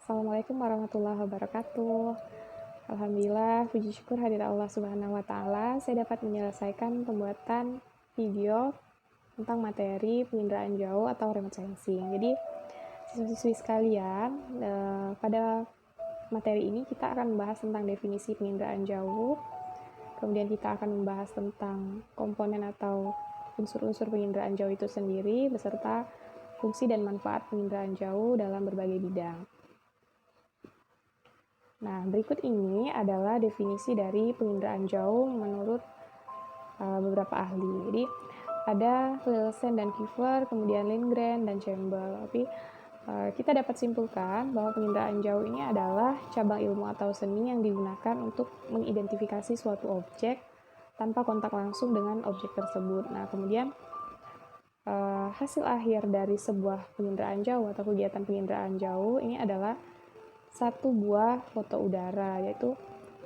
Assalamualaikum warahmatullahi wabarakatuh. Alhamdulillah, puji syukur hadirat Allah Subhanahu wa Ta'ala, saya dapat menyelesaikan pembuatan video tentang materi penginderaan jauh atau remote sensing. Jadi, siswa-siswi sekalian, pada materi ini kita akan membahas tentang definisi penginderaan jauh, kemudian kita akan membahas tentang komponen atau unsur-unsur penginderaan jauh itu sendiri, beserta fungsi dan manfaat penginderaan jauh dalam berbagai bidang. Nah, berikut ini adalah definisi dari penginderaan jauh menurut beberapa ahli. Jadi, ada Nielsen dan Kiefer, kemudian Lindgren dan Campbell. Tapi kita dapat simpulkan bahwa penginderaan jauh ini adalah cabang ilmu atau seni yang digunakan untuk mengidentifikasi suatu objek tanpa kontak langsung dengan objek tersebut. Nah, kemudian hasil akhir dari sebuah penginderaan jauh atau kegiatan penginderaan jauh ini adalah satu buah foto udara, yaitu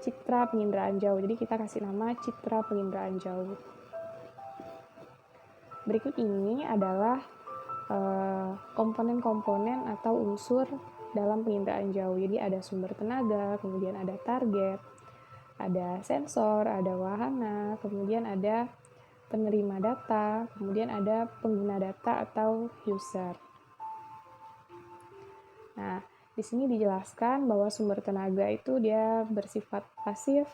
citra penginderaan jauh. Jadi kita kasih nama citra penginderaan jauh. Berikut ini adalah komponen-komponen atau unsur dalam penginderaan jauh. Jadi ada sumber tenaga, kemudian ada target, ada sensor, ada wahana, kemudian ada penerima data, kemudian ada pengguna data atau user. Nah, di sini dijelaskan bahwa sumber tenaga itu dia bersifat pasif,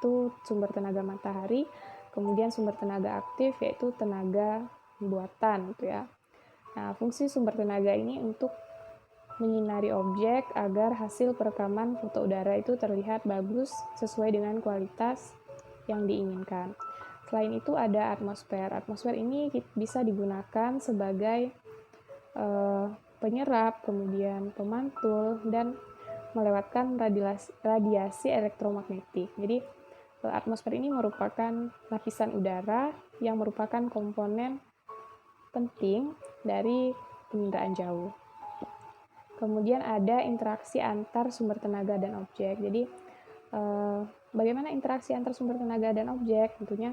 itu sumber tenaga matahari, kemudian sumber tenaga aktif yaitu tenaga buatan gitu ya. Nah, fungsi sumber tenaga ini untuk menyinari objek agar hasil perekaman foto udara itu terlihat bagus sesuai dengan kualitas yang diinginkan. Selain itu ada atmosfer. Atmosfer ini bisa digunakan sebagai penyerap, kemudian pemantul, dan melewatkan radiasi elektromagnetik. Jadi, atmosfer ini merupakan lapisan udara yang merupakan komponen penting dari penginderaan jauh. Kemudian ada interaksi antar sumber tenaga dan objek. Jadi, bagaimana interaksi antar sumber tenaga dan objek? Tentunya,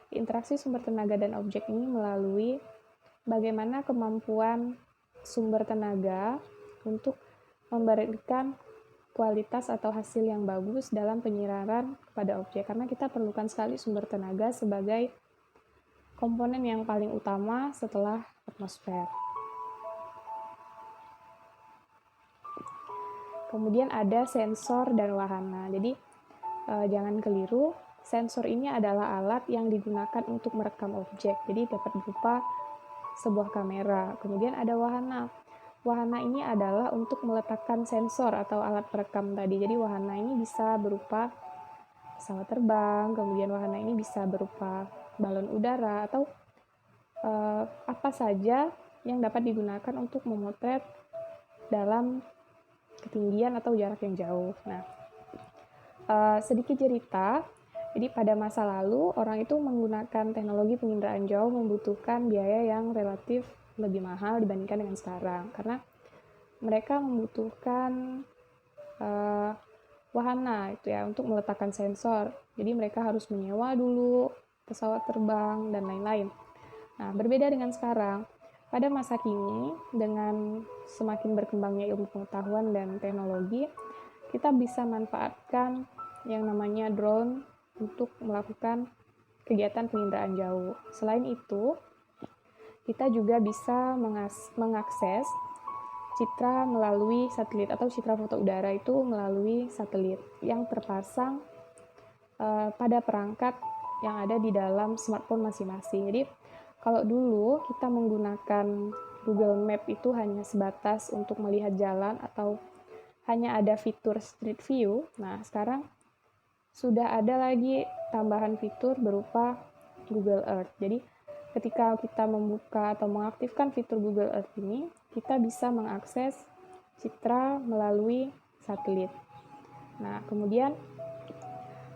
interaksi sumber tenaga dan objek ini melalui bagaimana kemampuan sumber tenaga untuk memberikan kualitas atau hasil yang bagus dalam penyiraran kepada objek, karena kita perlukan sekali sumber tenaga sebagai komponen yang paling utama setelah atmosfer. Kemudian ada sensor dan wahana. Jadi jangan keliru, sensor ini adalah alat yang digunakan untuk merekam objek, jadi dapat berupa sebuah kamera. Kemudian ada wahana. Wahana ini adalah untuk meletakkan sensor atau alat perekam tadi. Jadi wahana ini bisa berupa pesawat terbang, kemudian wahana ini bisa berupa balon udara atau apa saja yang dapat digunakan untuk memotret dalam ketinggian atau jarak yang jauh. Nah, sedikit cerita. Jadi pada masa lalu, orang itu menggunakan teknologi penginderaan jauh membutuhkan biaya yang relatif lebih mahal dibandingkan dengan sekarang. Karena mereka membutuhkan wahana itu ya untuk meletakkan sensor. Jadi mereka harus menyewa dulu pesawat terbang dan lain-lain. Nah, berbeda dengan sekarang. Pada masa kini, dengan semakin berkembangnya ilmu pengetahuan dan teknologi, kita bisa manfaatkan yang namanya drone untuk melakukan kegiatan penginderaan jauh. Selain itu, kita juga bisa mengakses citra melalui satelit atau citra foto udara itu melalui satelit yang terpasang pada perangkat yang ada di dalam smartphone masing-masing. Jadi, kalau dulu kita menggunakan Google Map itu hanya sebatas untuk melihat jalan atau hanya ada fitur Street View, nah sekarang sudah ada lagi tambahan fitur berupa Google Earth. Jadi, ketika kita membuka atau mengaktifkan fitur Google Earth ini, kita bisa mengakses citra melalui satelit. Nah, kemudian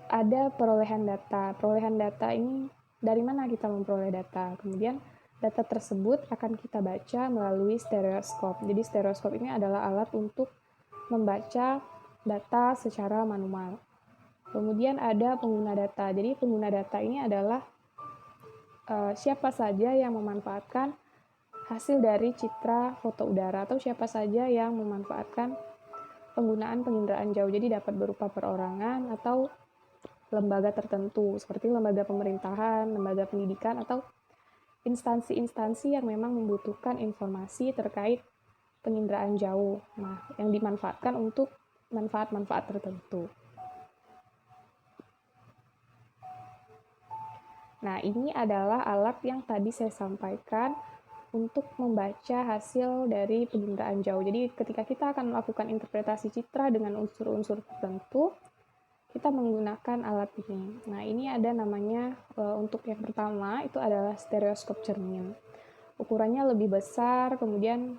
ada perolehan data. Perolehan data ini dari mana kita memperoleh data? Kemudian data tersebut akan kita baca melalui stereoskop. Jadi, stereoskop ini adalah alat untuk membaca data secara manual. Kemudian ada pengguna data. Jadi pengguna data ini adalah siapa saja yang memanfaatkan hasil dari citra foto udara atau siapa saja yang memanfaatkan penggunaan penginderaan jauh. Jadi dapat berupa perorangan atau lembaga tertentu, seperti lembaga pemerintahan, lembaga pendidikan, atau instansi-instansi yang memang membutuhkan informasi terkait penginderaan jauh. Nah, yang dimanfaatkan untuk manfaat-manfaat tertentu. Nah, ini adalah alat yang tadi saya sampaikan untuk membaca hasil dari penginderaan jauh. Jadi, ketika kita akan melakukan interpretasi citra dengan unsur-unsur tertentu, kita menggunakan alat ini. Nah, ini ada namanya, untuk yang pertama, itu adalah stereoskop cermin. Ukurannya lebih besar, kemudian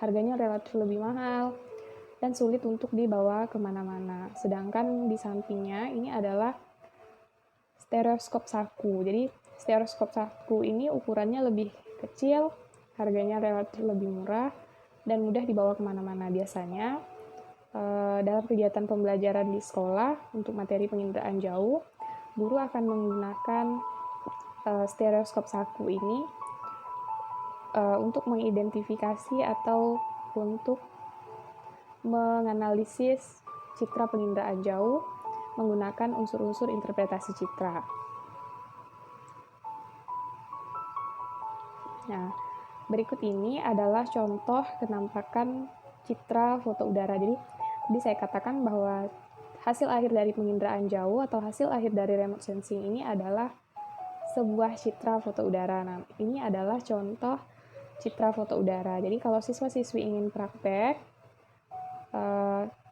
harganya relatif lebih mahal, dan sulit untuk dibawa kemana-mana. Sedangkan di sampingnya, ini adalah stereoskop saku. Jadi stereoskop saku ini ukurannya lebih kecil, harganya relatif lebih murah, dan mudah dibawa kemana-mana. Biasanya dalam kegiatan pembelajaran di sekolah untuk materi penginderaan jauh, guru akan menggunakan stereoskop saku ini untuk mengidentifikasi atau untuk menganalisis citra penginderaan jauh menggunakan unsur-unsur interpretasi citra. Nah, berikut ini adalah contoh penampakan citra foto udara. Jadi saya katakan bahwa hasil akhir dari penginderaan jauh atau hasil akhir dari remote sensing ini adalah sebuah citra foto udara. Nah, ini adalah contoh citra foto udara. Jadi kalau siswa-siswi ingin praktek,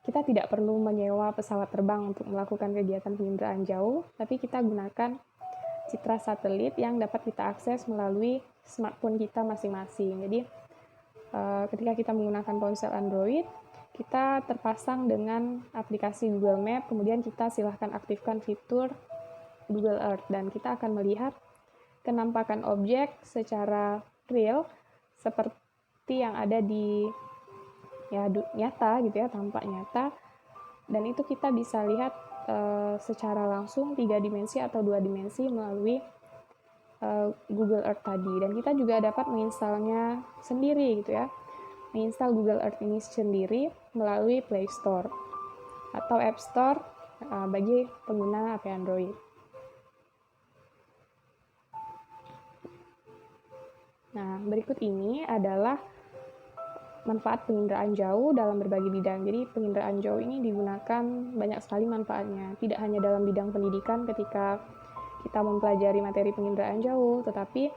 kita tidak perlu menyewa pesawat terbang untuk melakukan kegiatan penginderaan jauh, tapi kita gunakan citra satelit yang dapat kita akses melalui smartphone kita masing-masing. Jadi, ketika kita menggunakan ponsel Android, kita terpasang dengan aplikasi Google Map, kemudian kita silahkan aktifkan fitur Google Earth, dan kita akan melihat kenampakan objek secara real, seperti yang ada di nyata gitu ya, tampak nyata, dan itu kita bisa lihat secara langsung 3 dimensi atau 2 dimensi melalui Google Earth tadi. Dan kita juga dapat menginstalnya sendiri gitu ya, menginstal Google Earth ini sendiri melalui Play Store atau App Store bagi pengguna HP Android. Nah, berikut ini adalah manfaat penginderaan jauh dalam berbagai bidang. Jadi penginderaan jauh ini digunakan banyak sekali manfaatnya. Tidak hanya dalam bidang pendidikan ketika kita mempelajari materi penginderaan jauh, tetapi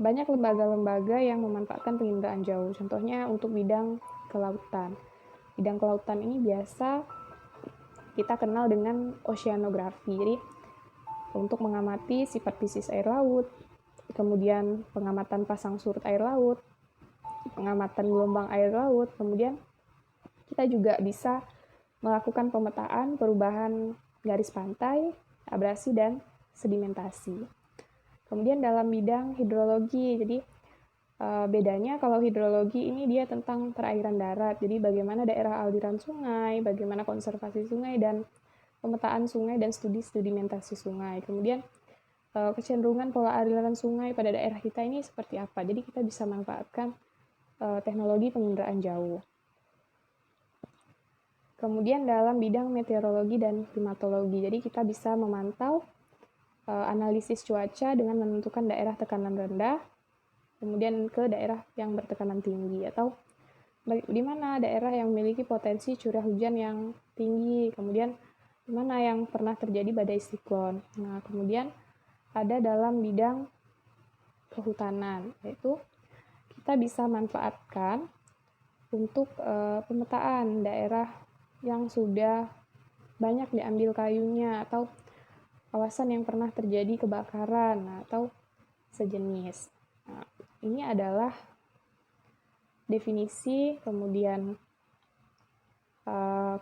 banyak lembaga-lembaga yang memanfaatkan penginderaan jauh. Contohnya untuk bidang kelautan. Bidang kelautan ini biasa kita kenal dengan oceanografi. Jadi untuk mengamati sifat fisis air laut, kemudian pengamatan pasang surut air laut, pengamatan gelombang air laut, kemudian kita juga bisa melakukan pemetaan perubahan garis pantai, abrasi, dan sedimentasi. Kemudian dalam bidang hidrologi, jadi bedanya kalau hidrologi ini dia tentang perairan darat, jadi bagaimana daerah aliran sungai, bagaimana konservasi sungai, dan pemetaan sungai dan studi sedimentasi sungai. Kemudian kecenderungan pola aliran sungai pada daerah kita ini seperti apa, jadi kita bisa manfaatkan teknologi penginderaan jauh. Kemudian dalam bidang meteorologi dan klimatologi, jadi kita bisa memantau analisis cuaca dengan menentukan daerah tekanan rendah, kemudian ke daerah yang bertekanan tinggi, atau di mana daerah yang memiliki potensi curah hujan yang tinggi, kemudian di mana yang pernah terjadi badai siklon. Nah, kemudian ada dalam bidang kehutanan, yaitu kita bisa manfaatkan untuk pemetaan daerah yang sudah banyak diambil kayunya atau kawasan yang pernah terjadi kebakaran atau sejenis. Nah, ini adalah definisi, kemudian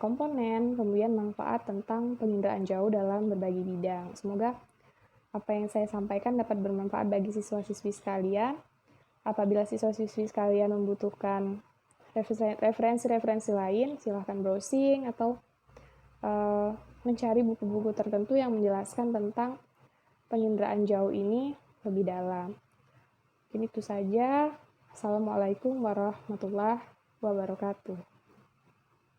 komponen, kemudian manfaat tentang penginderaan jauh dalam berbagai bidang. Semoga apa yang saya sampaikan dapat bermanfaat bagi siswa-siswi sekalian. Apabila siswa-siswi sekalian membutuhkan referensi-referensi lain, silahkan browsing atau mencari buku-buku tertentu yang menjelaskan tentang penginderaan jauh ini lebih dalam. Mungkin itu saja. Assalamualaikum warahmatullahi wabarakatuh.